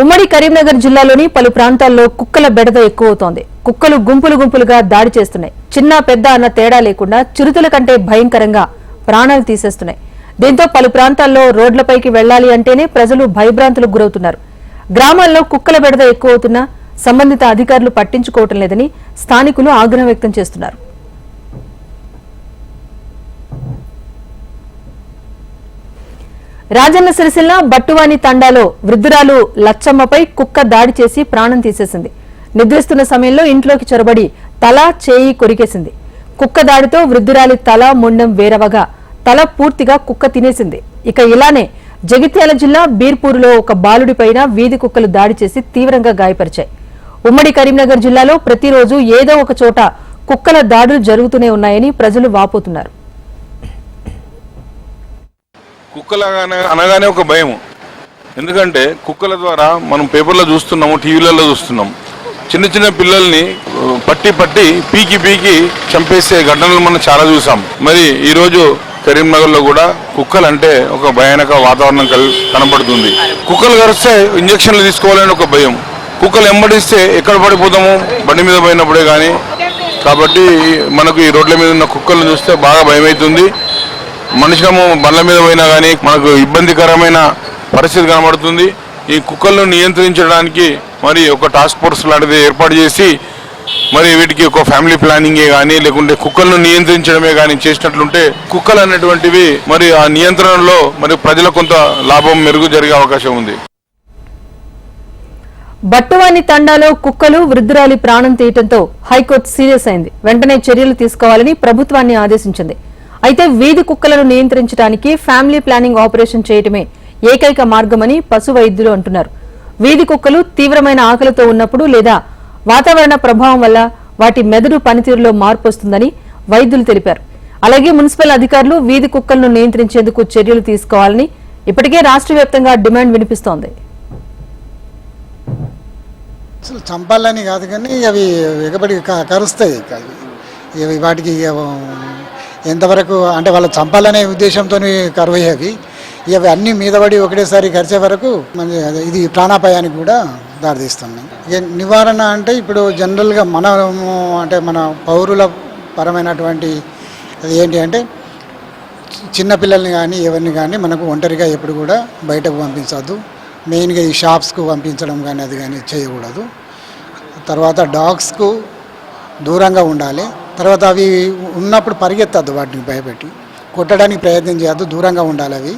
ఉమ్మడి కరీంనగర్ జిల్లాలోని పలు ప్రాంతాల్లో కుక్కల బెడద ఎక్కువవుతోంది. కుక్కలు గుంపులు గుంపులుగా దాడి చేస్తున్నాయి. చిన్న పెద్ద అన్న తేడా లేకుండా చిరుతల కంటే భయంకరంగా ప్రాణాలు తీసేస్తున్నాయి. దీంతో పలు ప్రాంతాల్లో రోడ్లపైకి వెళ్లాలి అంటేనే ప్రజలు భయభ్రాంతులకు గురవుతున్నారు. గ్రామాల్లో కుక్కల బెడద ఎక్కువవుతున్నా సంబంధిత అధికారులు పట్టించుకోవటం లేదని స్థానికులు ఆగ్రహం వ్యక్తం చేస్తున్నారు. రాజన్న సిరిసిల్ల బట్టువాని తండాలో వృద్ధురాలు లచ్చమ్మపై కుక్క దాడి చేసి ప్రాణం తీసేసింది. నిద్రిస్తున్న సమయంలో ఇంట్లోకి చొరబడి తల చేయి కొరికేసింది. కుక్క దాడితో వృద్ధురాలి తల మొండం వేరవగా తల పూర్తిగా కుక్క తినేసింది. ఇక ఇలానే జగిత్యాల జిల్లా బీర్పూరులో ఒక బాలుడిపైన వీధి కుక్కలు దాడి చేసి తీవ్రంగా గాయపరిచాయి. ఉమ్మడి కరీంనగర్ జిల్లాలో ప్రతిరోజు ఏదో ఒక చోట కుక్కల దాడులు జరుగుతూనే ఉన్నాయని ప్రజలు వాపోతున్నారు. కుక్కలు అనగానే ఒక భయం. ఎందుకంటే కుక్కల ద్వారా మనం పేపర్లో చూస్తున్నాము, టీవీలలో చూస్తున్నాము. చిన్న చిన్న పిల్లల్ని పట్టి పీకి చంపేసే ఘటనలు మనం చాలా చూసాం. మరి ఈరోజు కరీంనగర్లో కూడా కుక్కలు అంటే ఒక భయానక వాతావరణం కనబడుతుంది. కుక్కలు కరిస్తే ఇంజక్షన్లు తీసుకోవాలని ఒక భయం. కుక్కలు ఎంబడిస్తే ఎక్కడ పడిపోతాము, బండి మీద పోయినప్పుడే కానీ. కాబట్టి మనకు ఈ రోడ్ల మీద ఉన్న కుక్కలను చూస్తే బాగా భయం అవుతుంది. మనుషులము బండ్ల మీద పోయినా కానీ మనకు ఇబ్బందికరమైన పరిస్థితి కనబడుతుంది. ఈ కుక్కలను నియంత్రించడానికి మరి ఒక టాస్క్ ఫోర్స్ లాంటిది ఏర్పాటు చేసి మరి వీటికి ఒక ఫ్యామిలీ ప్లానింగే కానీ లేకుంటే కుక్కలను నియంత్రించడమే కానీ చేసినట్లుంటే కుక్కలు అనేటువంటివి మరి ఆ నియంత్రణలో మరి ప్రజలకు కొంత లాభం మెరుగు జరిగే అవకాశం ఉంది. బట్టువాని తండాలో కుక్కలు వృద్ధురాలి ప్రాణం తీయటంతో హైకోర్టు సీరియస్ అయింది. వెంటనే చర్యలు తీసుకోవాలని ప్రభుత్వాన్ని ఆదేశించింది. అయితే వీధి కుక్కలను నియంత్రించడానికి ఫ్యామిలీ ప్లానింగ్ ఆపరేషన్ చేయటమే ఏకైక మార్గమని పశు వైద్యులు అంటున్నారు. వీధి కుక్కలు తీవ్రమైన ఆకలితో ఉన్నప్పుడు లేదా వాతావరణ ప్రభావం వల్ల వాటి మెదడు పనితీరులో మార్పు వస్తుందని వైద్యులు తెలిపారు. అలాగే మున్సిపల్ అధికారులు వీధి కుక్కలను నియంత్రించేందుకు చర్యలు తీసుకోవాలని ఇప్పటికే రాష్ట్ర వ్యాప్తంగా డిమాండ్ వినిపిస్తోంది. అసలు చంపాలని కాదు కానీ అవి ఎగబడి కరుస్తాయి. వాటికి ఎంతవరకు అంటే వాళ్ళు చంపాలనే ఉద్దేశంతో కరువయ్యేవి. ఇవి అన్ని మీద పడి ఒకటేసారి కరిచే వరకు ఇది ప్రాణాపాయానికి కూడా దారితీస్తుంది. నివారణ అంటే ఇప్పుడు జనరల్గా మనము అంటే మన పౌరుల పరమైనటువంటి అది ఏంటి అంటే చిన్నపిల్లల్ని కానీ ఎవరిని కానీ మనకు ఒంటరిగా ఎప్పుడు కూడా బయటకు పంపించవద్దు. మెయిన్గా ఈ షాప్స్కు పంపించడం కానీ అది కానీ చేయకూడదు. తర్వాత డాగ్స్కు దూరంగా ఉండాలి. తర్వాత అవి ఉన్నప్పుడు పరిగెత్తద్దు, వాటిని భయపెట్టి కొట్టడానికి ప్రయత్నం చేయొద్దు, దూరంగా ఉండాలి.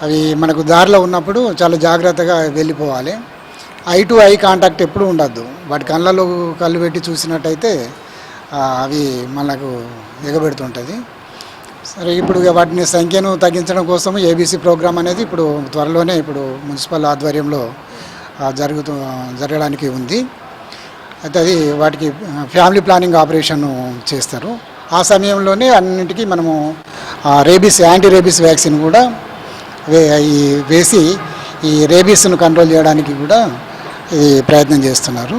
అవి మనకు దారిలో ఉన్నప్పుడు చాలా జాగ్రత్తగా వెళ్ళిపోవాలి. ఐ టు ఐ కాంటాక్ట్ ఎప్పుడు ఉండద్దు. వాటి కళ్ళలో కళ్ళు పెట్టి చూసినట్టయితే అవి మనకు ఎగబెడుతుంటుంది. సరే, ఇప్పుడు వాటిని సంఖ్యను తగ్గించడం కోసం ఏబీసీ ప్రోగ్రామ్ అనేది ఇప్పుడు త్వరలోనే ఇప్పుడు మున్సిపల్ ఆధ్వర్యంలో జరగడానికి ఉంది. అయితే అది వాటికి ఫ్యామిలీ ప్లానింగ్ ఆపరేషన్ చేస్తారు. ఆ సమయంలోనే అన్నింటికీ మనము యాంటీ రేబీస్ వ్యాక్సిన్ కూడా వేసి ఈ రేబీస్ను కంట్రోల్ చేయడానికి కూడా ప్రయత్నం చేస్తున్నారు.